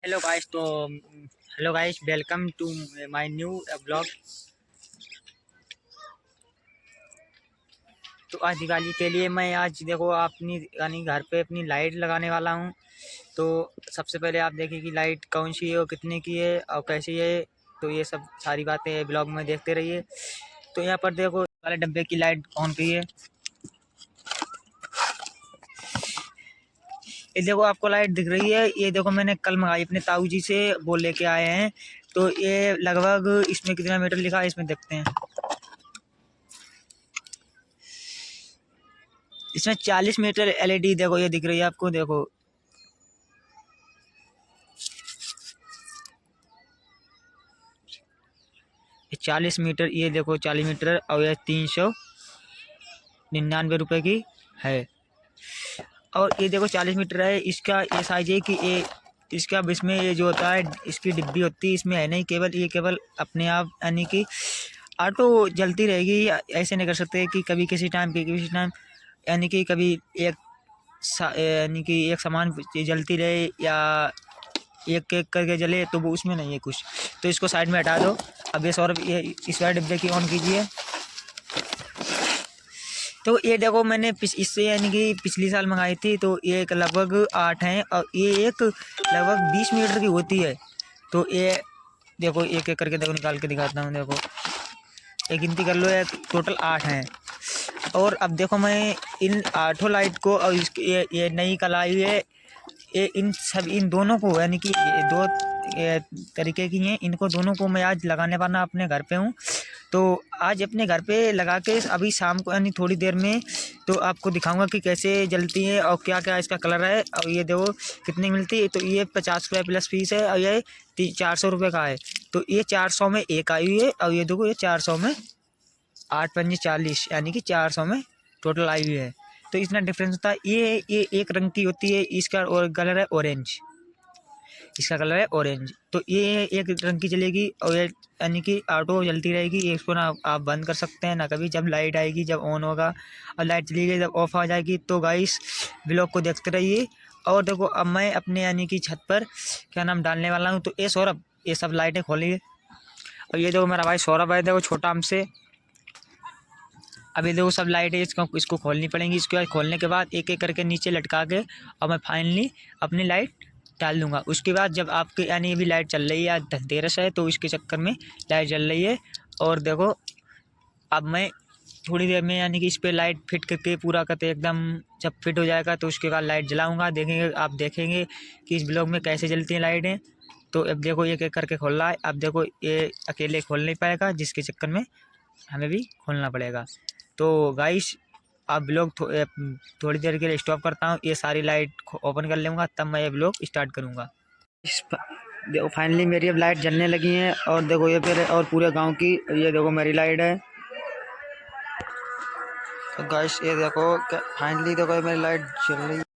Hello guys, welcome to my new blog. तो आज दिवाली के लिए मैं आज देखो अपनी यानी घर पे अपनी लाइट लगाने वाला हूँ। तो सबसे पहले आप देखिए कि लाइट कौन सी है और कितने की है और कैसी है। तो ये सब सारी बातें ब्लॉग में देखते रहिए। तो यहाँ पर देखो वाले डब्बे की लाइट ऑन की है। ये देखो आपको लाइट दिख रही है। ये देखो मैंने कल मंगाई अपने ताऊ जी से, वो लेके आए हैं। तो ये लगभग इसमें कितना मीटर लिखा है इसमें देखते हैं। इसमें 40 मीटर एलईडी देखो ये दिख रही है आपको। देखो ये 40 मीटर, ये देखो 40 मीटर और ये 399 रुपए की है। और ये देखो 40 मीटर है। इसका ये साइज है कि ये इसका इसमें ये जो होता है इसकी डिब्बी होती है, इसमें है नहीं केवल। ये केवल अपने आप यानी कि ऑटो जलती रहेगी। ऐसे नहीं कर सकते कि कभी किसी टाइम यानी कि कभी एक यानी कि एक सामान जलती रहे या एक एक करके जले, तो वो उसमें नहीं है कुछ। तो इसको साइड में हटा दो। अब ये सौरभ ये इस वाले डिब्बे की ऑन कीजिए। तो ये देखो मैंने इससे यानी कि पिछली साल मंगाई थी। तो ये एक लगभग 8 हैं और ये एक लगभग 20 मीटर की होती है। तो ये देखो एक एक करके देखो निकाल के दिखाता हूँ। देखो एक गिनती कर लो, एक टोटल 8 हैं। और अब देखो मैं इन 8 लाइट को और ये नई कल आई है, ये इन दोनों को यानी कि ये दो तरीके की हैं। इनको दोनों को मैं आज लगाने वाला अपने घर पे हूँ। तो आज अपने घर पे लगा के अभी शाम को यानी थोड़ी देर में तो आपको दिखाऊंगा कि कैसे जलती है और क्या क्या इसका कलर है। और ये देखो कितनी मिलती है। तो ये 50 रुपये प्लस फीस है और ये 400 रुपये का है। तो ये 400 में एक आई हुई है और ये देखो ये 400 में 8×5 = 40 यानी कि 400 में टोटल आई हुई है। तो इतना डिफरेंस होता है। ये एक रंग की होती है, इसका और कलर है ऑरेंज। इसका कलर है ऑरेंज। तो ये एक रंग की चलेगी और ये यानी कि ऑटो जलती रहेगी। ये इसको ना आप बंद कर सकते हैं ना कभी। जब लाइट आएगी जब ऑन होगा और लाइट चली गई जब ऑफ आ जाएगी। तो गाइस ब्लॉग को देखते रहिए। और देखो अब मैं अपने यानी कि छत पर क्या नाम डालने वाला हूँ। तो ये सौरभ ये सब लाइटें खोलिए। और ये देखो मेरा भाई सौरभ है, देखो छोटा हमसे। अभी देखो सब लाइटें इसको खोलनी पड़ेंगी। इसके बाद खोलने के बाद एक एक करके नीचे लटका के और मैं फाइनली अपनी लाइट डाल दूंगा। उसके बाद जब आपकी यानी अभी लाइट चल रही है, आज धनतेरस है तो इसके चक्कर में लाइट चल रही है। और देखो अब मैं थोड़ी देर में यानी कि इस पर लाइट फिट करके पूरा करते एकदम जब फिट हो जाएगा तो उसके बाद लाइट जलाऊँगा। देखेंगे आप देखेंगे कि इस ब्लॉग में कैसे जलती हैं लाइटें। तो अब देखो एक एक करके खोल रहा है। अब देखो ये अकेले खोल नहीं पाएगा, जिसके चक्कर में हमें भी खोलना पड़ेगा। तो गाइस आप ब्लॉग थोड़ी देर के लिए स्टॉप करता हूँ। ये सारी लाइट ओपन कर लूँगा तब मैं ये ब्लॉग स्टार्ट करूँगा। देखो फाइनली मेरी अब लाइट जलने लगी हैं। और देखो ये फिर और पूरे गांव की ये देखो मेरी लाइट है। तो गाइस ये देखो फाइनली देखो ये मेरी लाइट जल रही है।